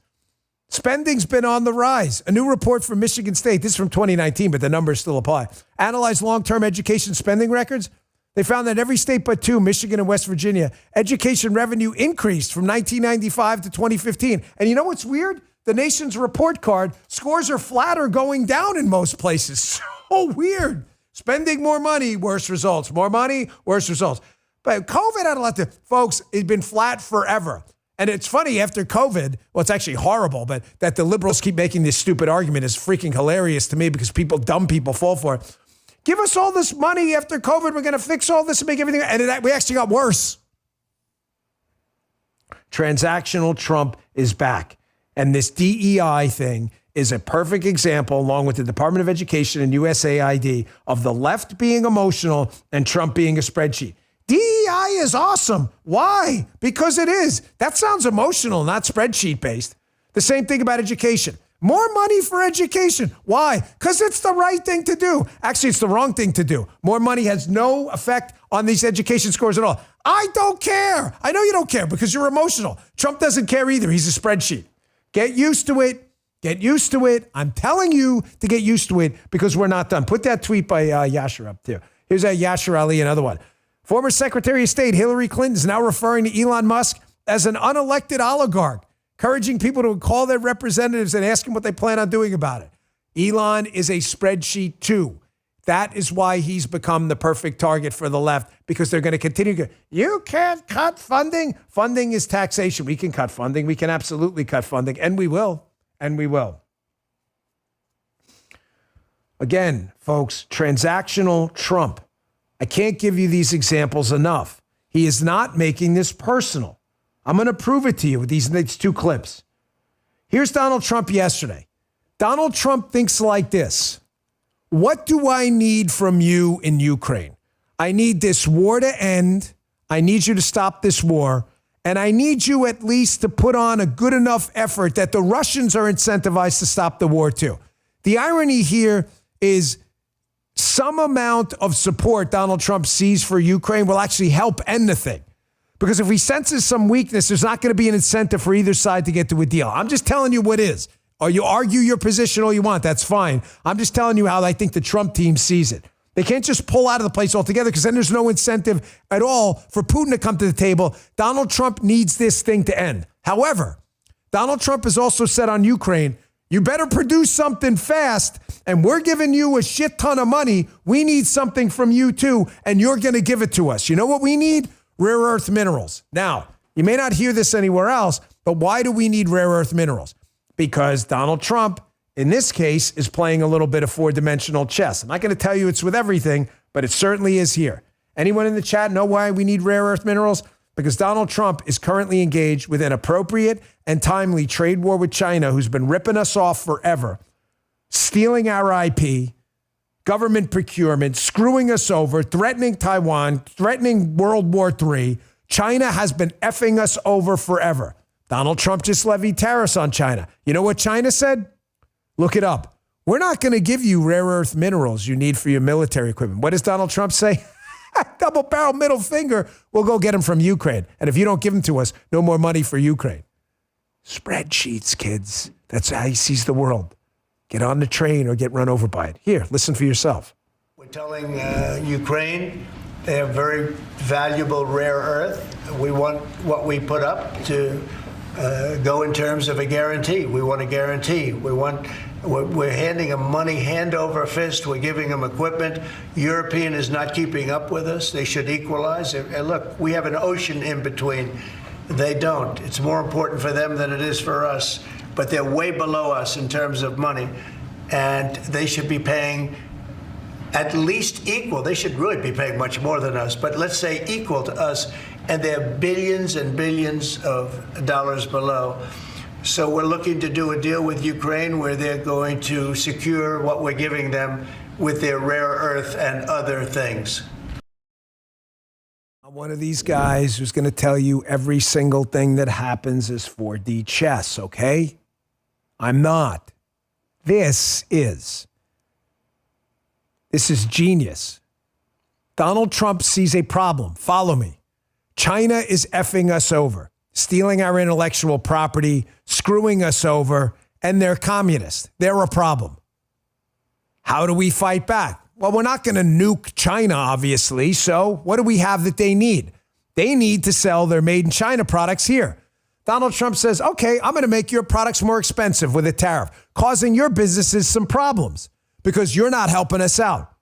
Spending's been on the rise. A new report from Michigan State, this is from 2019, but the numbers still apply, analyzed long-term education spending records. They found that every state but two, Michigan and West Virginia, education revenue increased from 1995 to 2015. And you know what's weird? The nation's report card, scores are flat or going down in most places. So weird. Spending more money, worse results. More money, worse results. But COVID had a lot to, folks, it's been flat forever. And it's funny, after COVID, well, it's actually horrible, but that the liberals keep making this stupid argument is freaking hilarious to me because dumb people fall for it. Give us all this money after COVID. We're going to fix all this and make everything. And we actually got worse. Transactional Trump is back. And this DEI thing is a perfect example, along with the Department of Education and USAID, of the left being emotional and Trump being a spreadsheet. DEI is awesome. Why? Because it is. That sounds emotional, not spreadsheet based. The same thing about education. More money for education. Why? Because it's the right thing to do. Actually, it's the wrong thing to do. More money has no effect on these education scores at all. I don't care. I know you don't care because you're emotional. Trump doesn't care either. He's a spreadsheet. Get used to it. Get used to it. I'm telling you to get used to it because we're not done. Put that tweet by Yashar up too. Here's Yashar Ali, another one. Former Secretary of State Hillary Clinton is now referring to Elon Musk as an unelected oligarch, encouraging people to call their representatives and ask them what they plan on doing about it. Elon is a spreadsheet too. That is why he's become the perfect target for the left, because they're going to continue. You can't cut funding. Funding is taxation. We can cut funding. We can absolutely cut funding, and we will. And we will. Again, folks, transactional Trump. I can't give you these examples enough. He is not making this personal. I'm going to prove it to you with these two clips. Here's Donald Trump yesterday. Donald Trump thinks like this. What do I need from you in Ukraine? I need this war to end. I need you to stop this war. And I need you at least to put on a good enough effort that the Russians are incentivized to stop the war too. The irony here is some amount of support Donald Trump sees for Ukraine will actually help end the thing. Because if he senses some weakness, there's not going to be an incentive for either side to get to a deal. I'm just telling you what is. Or you argue your position all you want. That's fine. I'm just telling you how I think the Trump team sees it. They can't just pull out of the place altogether because then there's no incentive at all for Putin to come to the table. Donald Trump needs this thing to end. However, Donald Trump has also said on Ukraine, you better produce something fast, and we're giving you a shit ton of money. We need something from you too, and you're going to give it to us. You know what we need? Rare earth minerals. Now, you may not hear this anywhere else, but why do we need rare earth minerals? Because Donald Trump, in this case, is playing a little bit of four-dimensional chess. I'm not going to tell you it's with everything, but it certainly is here. Anyone in the chat know why we need rare earth minerals? Because Donald Trump is currently engaged with an appropriate and timely trade war with China, who's been ripping us off forever, stealing our IP, government procurement, screwing us over, threatening Taiwan, threatening World War III. China has been effing us over forever. Donald Trump just levied tariffs on China. You know what China said? Look it up. We're not going to give you rare earth minerals you need for your military equipment. What does Donald Trump say? Double barrel middle finger. We'll go get them from Ukraine. And if you don't give them to us, no more money for Ukraine. Spreadsheets, kids. That's how he sees the world. Get on the train or get run over by it. Here, listen for yourself. We're telling Ukraine they have very valuable rare earth. We want what we put up to go in terms of a guarantee. We want a guarantee. We're handing them money hand over fist. We're giving them equipment. European is not keeping up with us. They should equalize. And look, we have an ocean in between. They don't. It's more important for them than it is for us. But they're way below us in terms of money. And they should be paying at least equal. They should really be paying much more than us. But let's say equal to us. And they're billions and billions of dollars below. So we're looking to do a deal with Ukraine where they're going to secure what we're giving them with their rare earth and other things. I'm one of these guys who's going to tell you every single thing that happens is 4D chess, okay? I'm not. This is genius. Donald Trump sees a problem. Follow me. China is effing us over, stealing our intellectual property, screwing us over, and they're communist. They're a problem. How do we fight back? Well, we're not going to nuke China, obviously. So what do we have that they need? They need to sell their made in China products here. Donald Trump says, okay, I'm going to make your products more expensive with a tariff, causing your businesses some problems because you're not helping us out.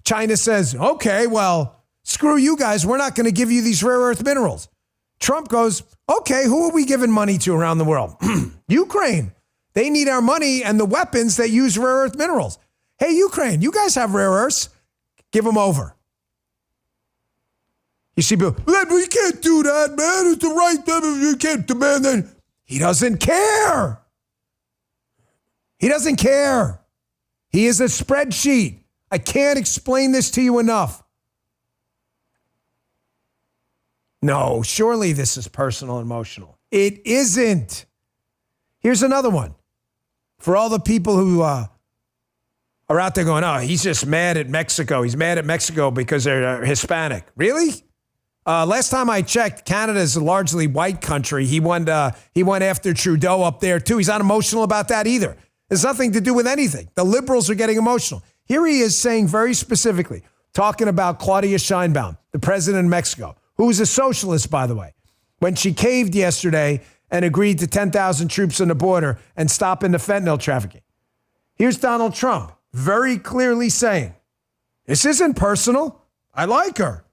China says, okay, well, screw you guys. We're not going to give you these rare earth minerals. Trump goes, okay, who are we giving money to around the world? Ukraine. They need our money and the weapons that use rare earth minerals. Hey, Ukraine, you guys have rare earths. Give them over. You see, Bill, we can't do that, man. It's the right thing. You can't demand that. He doesn't care. He doesn't care. He is a spreadsheet. I can't explain this to you enough. No, surely this is personal and emotional. It isn't. Here's another one. For all the people who are out there going, oh, he's just mad at Mexico. He's mad at Mexico because they're Hispanic. Really? Last time I checked, Canada is a largely white country. He went after Trudeau up there, too. He's not emotional about that either. It's nothing to do with anything. The liberals are getting emotional. Here he is saying very specifically, talking about Claudia Sheinbaum, the president of Mexico, who is a socialist, by the way, when she caved yesterday and agreed to 10,000 troops on the border and stopping the fentanyl trafficking. Here's Donald Trump very clearly saying, This isn't personal. I like her.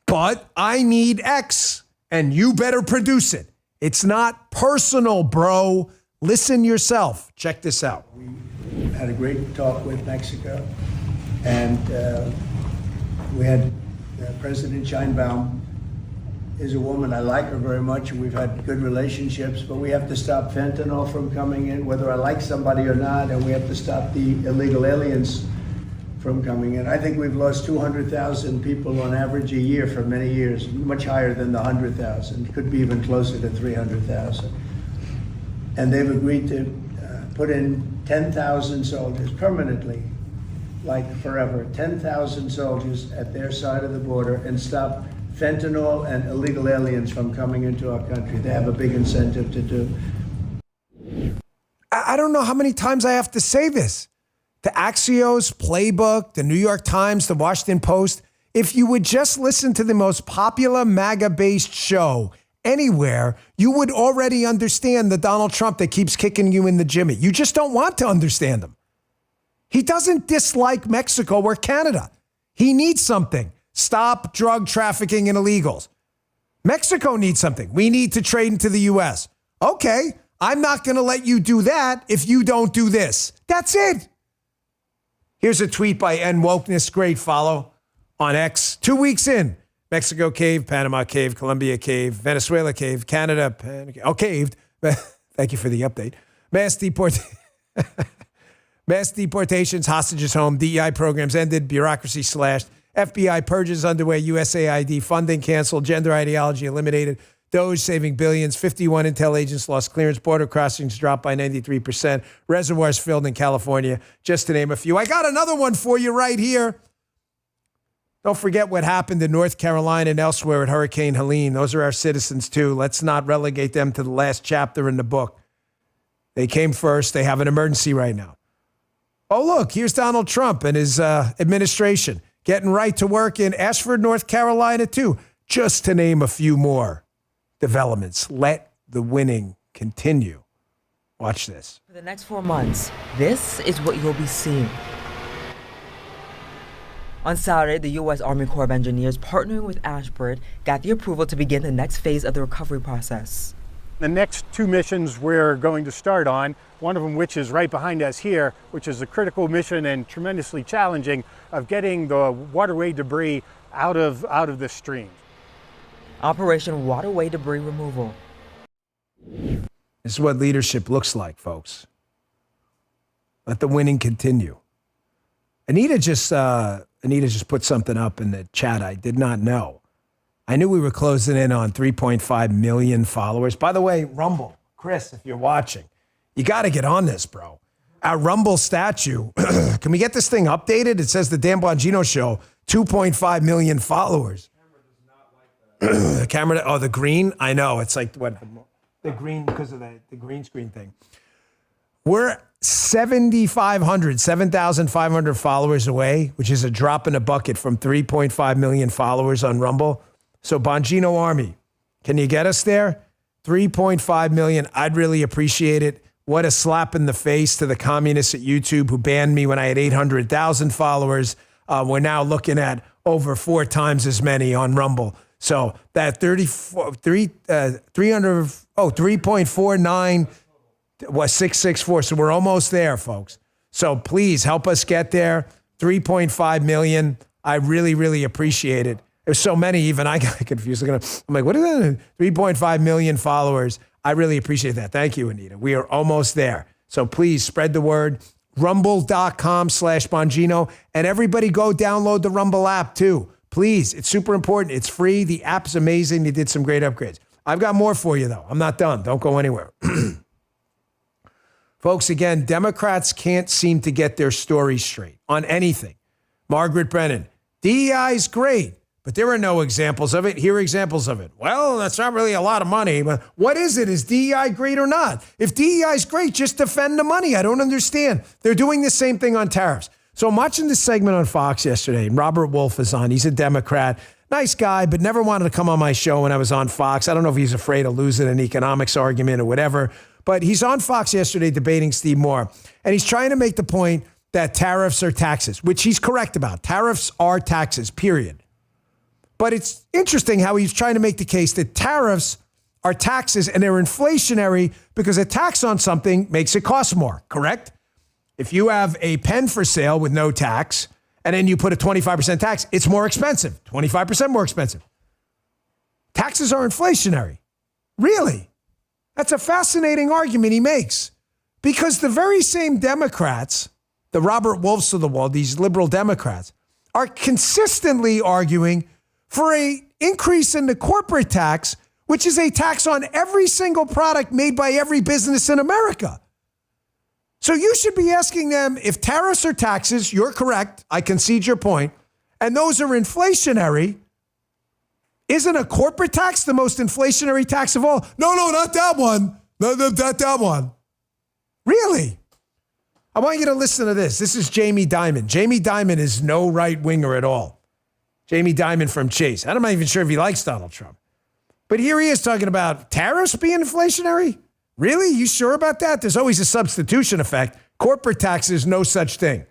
But I need X, and you better produce it. It's not personal, bro. Listen yourself. Check this out. We had a great talk with Mexico, and we had President Sheinbaum is a woman. I like her very much. We've had good relationships, but we have to stop fentanyl from coming in, whether I like somebody or not, and we have to stop the illegal aliens from coming in. I think we've lost 200,000 people on average a year for many years, much higher than the 100,000. Could be even closer to 300,000. And they've agreed to put in 10,000 soldiers permanently, like forever, 10,000 soldiers at their side of the border and stop fentanyl and illegal aliens from coming into our country. They have a big incentive to do. I don't know how many times I have to say this. The Axios, Playbook, the New York Times, the Washington Post, if you would just listen to the most popular MAGA-based show anywhere, you would already understand the Donald Trump that keeps kicking you in the jimmy. You just don't want to understand him. He doesn't dislike Mexico or Canada. He needs something. Stop drug trafficking and illegals. Mexico needs something. We need to trade into the U.S. Okay, I'm not going to let you do that if you don't do this. That's it. Here's a tweet by N Wokeness. Great follow on X. 2 weeks in. Mexico caved, Panama caved, Colombia caved, Venezuela caved, Canada caved. Thank you for the update. Mass deportations, hostages home, DEI programs ended, bureaucracy slashed, FBI purges underway, USAID funding canceled, gender ideology eliminated, Doge saving billions, 51 intel agents lost clearance, border crossings dropped by 93%, reservoirs filled in California, just to name a few. I got another one for you right here. Don't forget what happened in North Carolina and elsewhere at Hurricane Helene. Those are our citizens too. Let's not relegate them to the last chapter in the book. They came first. They have an emergency right now. Oh, look, here's Donald Trump and his administration getting right to work in Ashford, North Carolina too, just to name a few more developments. Let the winning continue. Watch this. For the next 4 months, this is what you'll be seeing. On Saturday, the U.S. Army Corps of Engineers, partnering with Ashford, got the approval to begin the next phase of the recovery process. The next 2 missions we're going to start on, one of them which is right behind us here, which is a critical mission and tremendously challenging, of getting the waterway debris out of the stream. Operation Waterway Debris Removal. This is what leadership looks like, folks. Let the winning continue. Anita just put something up in the chat I did not know. I knew we were closing in on 3.5 million followers. By the way, Rumble, Chris, if you're watching, you got to get on this, bro. Our Rumble statue, can we get this thing updated? It says the Dan Bongino Show, 2.5 million followers. The camera, oh, the green? I know, it's like what? The green, because of the green screen thing. We're 7,500 followers away, which is a drop in a bucket from 3.5 million followers on Rumble. So Bongino Army, can you get us there? 3.5 million. I'd really appreciate it. What a slap in the face to the communists at YouTube who banned me when I had 800,000 followers. We're now looking at over 4 times as many on Rumble. So that 3.49 was 664. So we're almost there, folks. So please help us get there. 3.5 million. I really, really appreciate it. There's so many, even I got confused. I'm like, what is that? 3.5 million followers. I really appreciate that. Thank you, Anita. We are almost there. So please spread the word. Rumble.com/Bongino. And everybody go download the Rumble app too. Please. It's super important. It's free. The app's amazing. They did some great upgrades. I've got more for you, though. I'm not done. Don't go anywhere. Folks, again, Democrats can't seem to get their story straight on anything. Margaret Brennan, DEI is great, but there are no examples of it. Here are examples of it. Well, that's not really a lot of money, but what is it? Is DEI great or not? If DEI is great, just defend the money. I don't understand. They're doing the same thing on tariffs. So I'm watching this segment on Fox yesterday, and Robert Wolf is on. He's a Democrat. Nice guy, but never wanted to come on my show when I was on Fox. I don't know if he's afraid of losing an economics argument or whatever, but he's on Fox yesterday debating Steve Moore, and he's trying to make the point that tariffs are taxes, which he's correct about. Tariffs are taxes, period. But it's interesting how he's trying to make the case that tariffs are taxes and they're inflationary because a tax on something makes it cost more, correct? If you have a pen for sale with no tax and then you put a 25% tax, it's more expensive, 25% more expensive. Taxes are inflationary. Really? That's a fascinating argument he makes because the very same Democrats, the Robert Wolfs of the world, these liberal Democrats, are consistently arguing for an increase in the corporate tax, which is a tax on every single product made by every business in America. So you should be asking them if tariffs are taxes, you're correct, I concede your point, and those are inflationary. Isn't a corporate tax the most inflationary tax of all? No, not that one. No, not that one. Really? I want you to listen to this. This is Jamie Dimon. Jamie Dimon is no right-winger at all. Jamie Dimon from Chase. I'm not even sure if he likes Donald Trump. But here he is talking about tariffs being inflationary. Really? You sure about that? There's always a substitution effect. Corporate taxes, no such thing.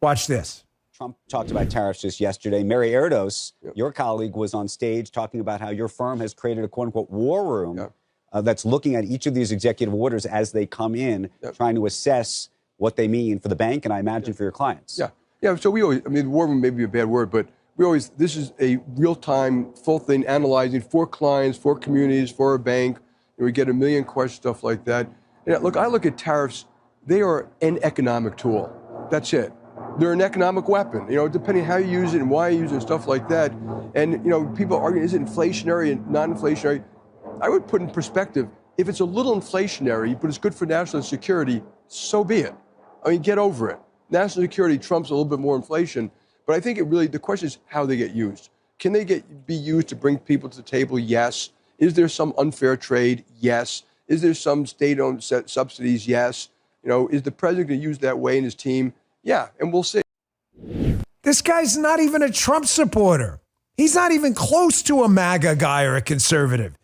Watch this. Trump talked about tariffs just yesterday. Mary Erdos, your colleague, was on stage talking about how your firm has created a quote-unquote war room that's looking at each of these executive orders as they come in, trying to assess what they mean for the bank and I imagine for your clients. Yeah. So we always, I mean, war room may be a bad word, but this is a real-time, full thing, analyzing for clients, for communities, for a bank. We get a million questions, stuff like that. And look, I look at tariffs, they are an economic tool. That's it. They're an economic weapon, depending on how you use it and why you use it and stuff like that. And, people argue, is it inflationary and non-inflationary? I would put in perspective, if it's a little inflationary, but it's good for national security, so be it. I mean, get over it. National security trumps a little bit more inflation. But I think the question is how they get used. Can they be used to bring people to the table? Yes. Is there some unfair trade? Yes. Is there some state-owned subsidies? Yes. Is the president going to use that way in his team? Yeah, and we'll see. This guy's not even a Trump supporter. He's not even close to a MAGA guy or a conservative.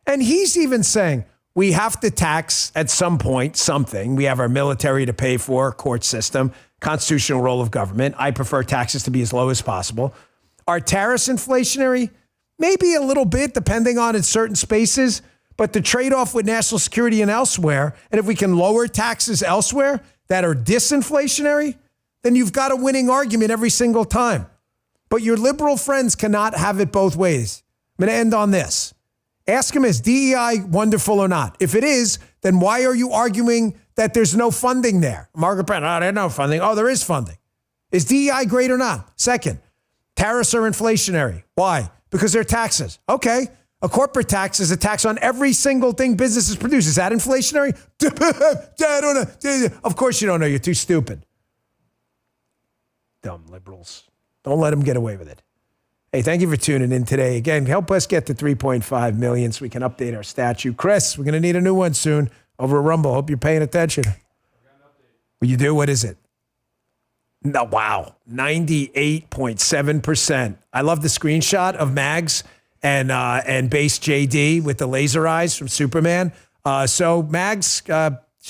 And he's even saying, we have to tax at some point something. We have our military to pay for, court system, constitutional role of government. I prefer taxes to be as low as possible. Are tariffs inflationary? Maybe a little bit, depending on in certain spaces. But the trade-off with national security and elsewhere, and if we can lower taxes elsewhere that are disinflationary, then you've got a winning argument every single time. But your liberal friends cannot have it both ways. I'm going to end on this. Ask them, is DEI wonderful or not? If it is, then why are you arguing that there's no funding there? Margaret Brennan, there's no funding. Oh, there is funding. Is DEI great or not? Second, tariffs are inflationary. Why? Because they're taxes. Okay. A corporate tax is a tax on every single thing businesses produce. Is that inflationary? I don't know. Of course you don't know. You're too stupid. Dumb liberals. Don't let them get away with it. Hey, thank you for tuning in today. Again, help us get to 3.5 million so we can update our statue. Chris, we're going to need a new one soon over at Rumble. Hope you're paying attention. Well, you do? What is it? No, wow. 98.7%. I love the screenshot of Mags and base JD with the laser eyes from Superman. So Mags,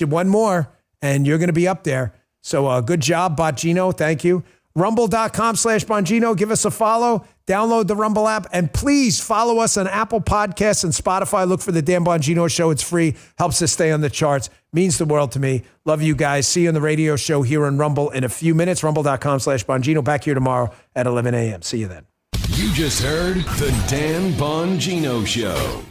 one more, and you're going to be up there. So good job, Bongino. Thank you. Rumble.com/Bongino. Give us a follow. Download the Rumble app. And please follow us on Apple Podcasts and Spotify. Look for the Dan Bongino Show. It's free. Helps us stay on the charts. Means the world to me. Love you guys. See you on the radio show here on Rumble in a few minutes. Rumble.com/Bongino. Back here tomorrow at 11 a.m. See you then. You just heard the Dan Bongino Show.